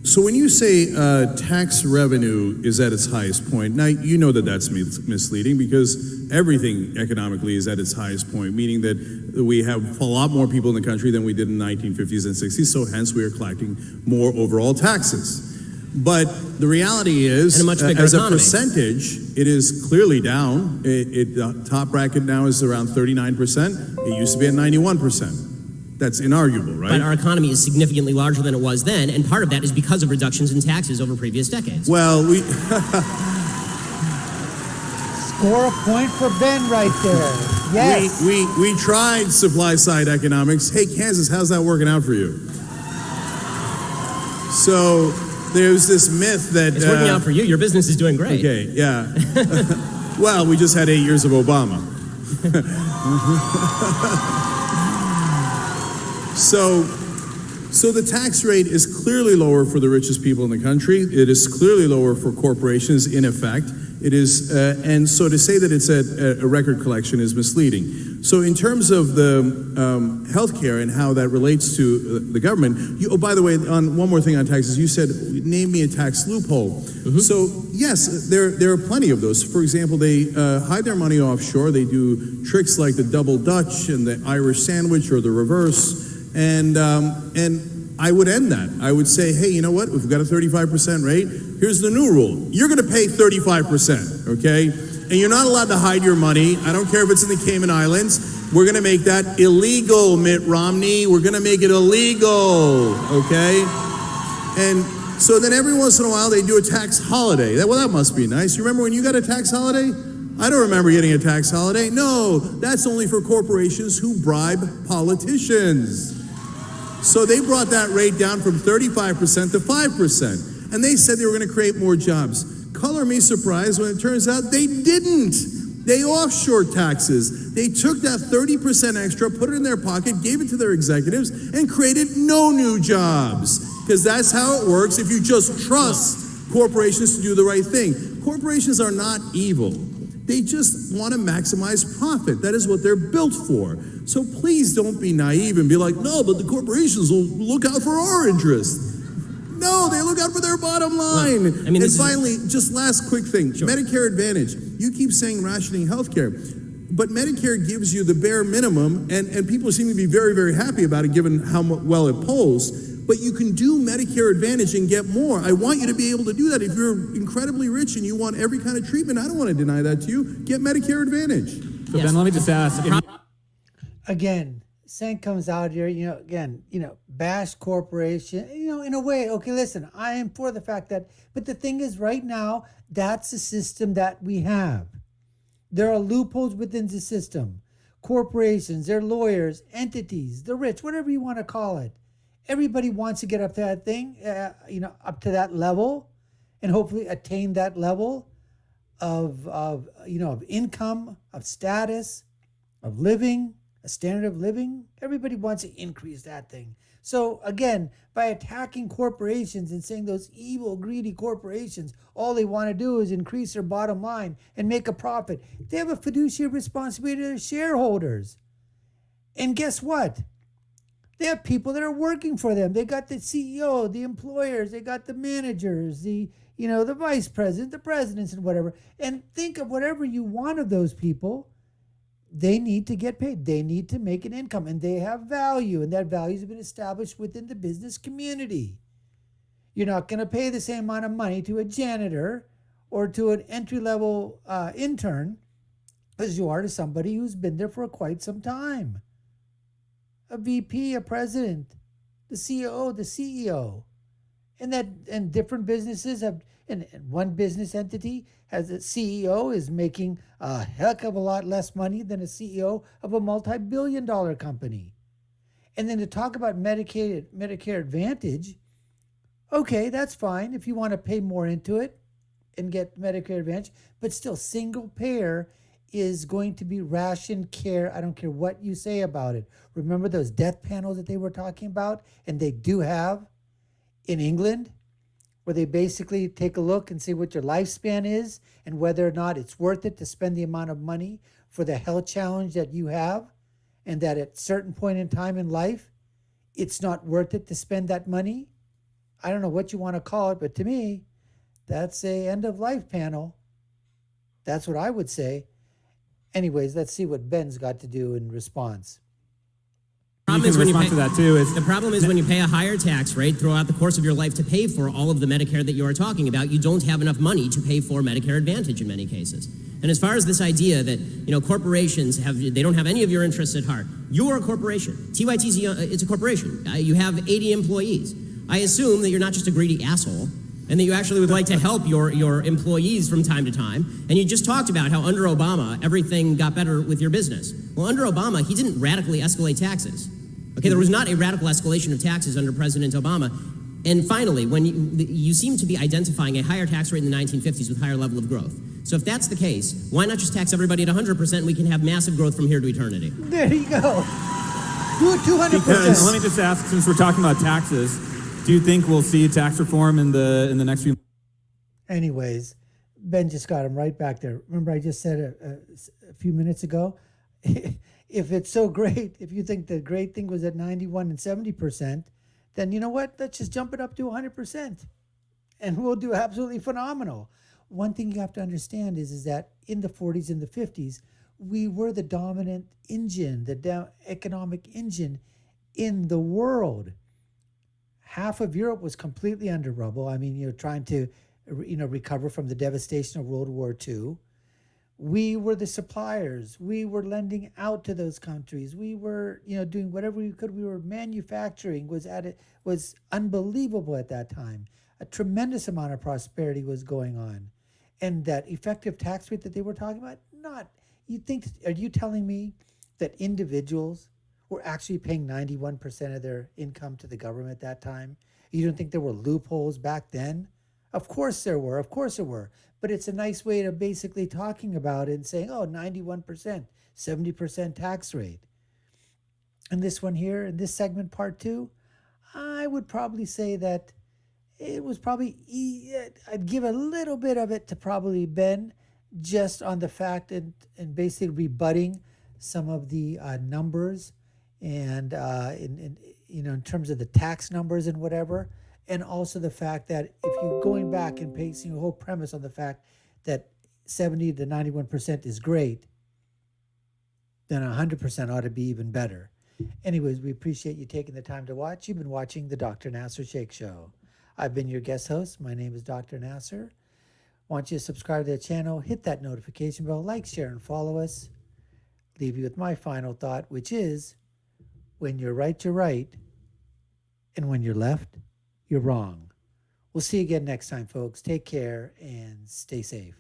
So when you say tax revenue is at its highest point, now you know that that's misleading because everything economically is at its highest point, meaning that we have a lot more people in the country than we did in the 1950s and 60s, so hence we are collecting more overall taxes. But the reality is, as a percentage, it is clearly down. The top bracket now is around 39%. It used to be at 91%. That's inarguable, right? But our economy is significantly larger than it was then, and part of that is because of reductions in taxes over previous decades. Well, we... Score a point for Ben right there. Yes. We tried supply-side economics. Hey, Kansas, how's that working out for you? So there's this myth that... It's working out for you. Your business is doing great. Okay, yeah. Well, we just had 8 years of Obama. So the tax rate is clearly lower for the richest people in the country. It is clearly lower for corporations, in effect. It is, and so to say that it's a record collection is misleading. So in terms of the healthcare and how that relates to the government, oh, by the way, on one more thing on taxes, you said, name me a tax loophole. Mm-hmm. So yes, there are plenty of those. For example, they hide their money offshore. They do tricks like the double Dutch and the Irish sandwich or the reverse. And I would end that. I would say, hey, you know what? We've got a 35% rate. Here's the new rule. You're going to pay 35%, okay? And you're not allowed to hide your money. I don't care if it's in the Cayman Islands. We're going to make that illegal, Mitt Romney. We're going to make it illegal, okay? And so then every once in a while they do a tax holiday. Well, that must be nice. You remember when you got a tax holiday? I don't remember getting a tax holiday. No, that's only for corporations who bribe politicians. So they brought that rate down from 35% to 5%. And they said they were going to create more jobs. Color me surprised when it turns out they didn't. They offshore taxes. They took that 30% extra, put it in their pocket, gave it to their executives, and created no new jobs. Because that's how it works if you just trust corporations to do the right thing. Corporations are not evil. They just want to maximize profit. That is what they're built for. So please don't be naive and be like, no, but the corporations will look out for our interests. No, they look out for their bottom line. Well, I mean, and finally, just last quick thing, sure. Medicare Advantage. You keep saying rationing healthcare, but Medicare gives you the bare minimum, and people seem to be very, very happy about it given how well it polls. But you can do Medicare Advantage and get more. I want you to be able to do that. If you're incredibly rich and you want every kind of treatment, I don't want to deny that to you. Get Medicare Advantage. So Ben, let me just ask. Again, Cenk comes out here, bash corporation, in a way, okay, listen, I am for the fact that, but the thing is right now, that's the system that we have. There are loopholes within the system. Corporations, their lawyers, entities, the rich, whatever you want to call it. Everybody wants to get up to that thing, up to that level, and hopefully attain that level of income, of status, of living, a standard of living. Everybody wants to increase that thing. So again, by attacking corporations and saying those evil, greedy corporations, all they want to do is increase their bottom line and make a profit. They have a fiduciary responsibility to their shareholders. And guess what? They have people that are working for them. They got the CEO, the employers, they got the managers, the vice president, the presidents and whatever. And think of whatever you want of those people. They need to get paid. They need to make an income, and they have value, and that value has been established within the business community. You're not going to pay the same amount of money to a janitor or to an entry-level intern as you are to somebody who's been there for quite some time. A VP, a president, the CEO, the CEO. And different businesses have, and one business entity has a CEO is making a heck of a lot less money than a CEO of a multi-billion-dollar company. And then to talk about Medicare Advantage, okay, that's fine if you want to pay more into it and get Medicare Advantage, but still single payer is going to be ration care. I don't care what you say about it. Remember those death panels that they were talking about? And they do have in England, where they basically take a look and see what your lifespan is and whether or not it's worth it to spend the amount of money for the health challenge that you have, and that at a certain point in time in life, it's not worth it to spend that money. I don't know what you want to call it, but to me, that's a end of life panel. That's what I would say. Anyways, let's see what Ben's got to do in response. You can respond to that too. The problem is when you pay a higher tax rate throughout the course of your life to pay for all of the Medicare that you are talking about, you don't have enough money to pay for Medicare Advantage in many cases. And as far as this idea that corporations they don't have any of your interests at heart, you're a corporation. TYT's it's a corporation. You have 80 employees. I assume that you're not just a greedy asshole, and that you actually would like to help your employees from time to time. And you just talked about how under Obama, everything got better with your business. Well, under Obama, he didn't radically escalate taxes. Okay, there was not a radical escalation of taxes under President Obama. And finally, when you seem to be identifying a higher tax rate in the 1950s with higher level of growth. So if that's the case, why not just tax everybody at 100% and we can have massive growth from here to eternity? There you go. Do it 200%. Because, let me just ask, since we're talking about taxes, do you think we'll see tax reform in the next few? Anyways, Ben just got him right back there. Remember I just said a few minutes ago, if it's so great, if you think the great thing was at 91 and 70%, then you know what? Let's just jump it up to 100%. And we'll do absolutely phenomenal. One thing you have to understand is that in the 40s and the 50s, we were the dominant engine, the economic engine in the world. Half of Europe was completely under rubble. I mean, trying to, recover from the devastation of World War II. We were the suppliers. We were lending out to those countries. We were, doing whatever we could. We were manufacturing was unbelievable at that time. A tremendous amount of prosperity was going on. And that effective tax rate that they were talking about, are you telling me that individuals were actually paying 91% of their income to the government at that time? You don't think there were loopholes back then? Of course there were. But it's a nice way to basically talking about it and saying, 91%, 70% tax rate. And this one here, in this segment, part 2, I would probably say that it was probably, I'd give a little bit of it to probably Ben, just on the fact and basically rebutting some of the numbers and in terms of the tax numbers and whatever. And also the fact that if you're going back and basing your whole premise on the fact that 70 to 91% is great, then 100% ought to be even better. Anyways, we appreciate you taking the time to watch. You've been watching the Dr. Nasir Shaikh Show. I've been your guest host. My name is Dr. Nasir. Want you to subscribe to the channel, hit that notification bell, like, share, and follow us. Leave you with my final thought, which is, when you're right, you're right. And when you're left, you're wrong. We'll see you again next time, folks. Take care and stay safe.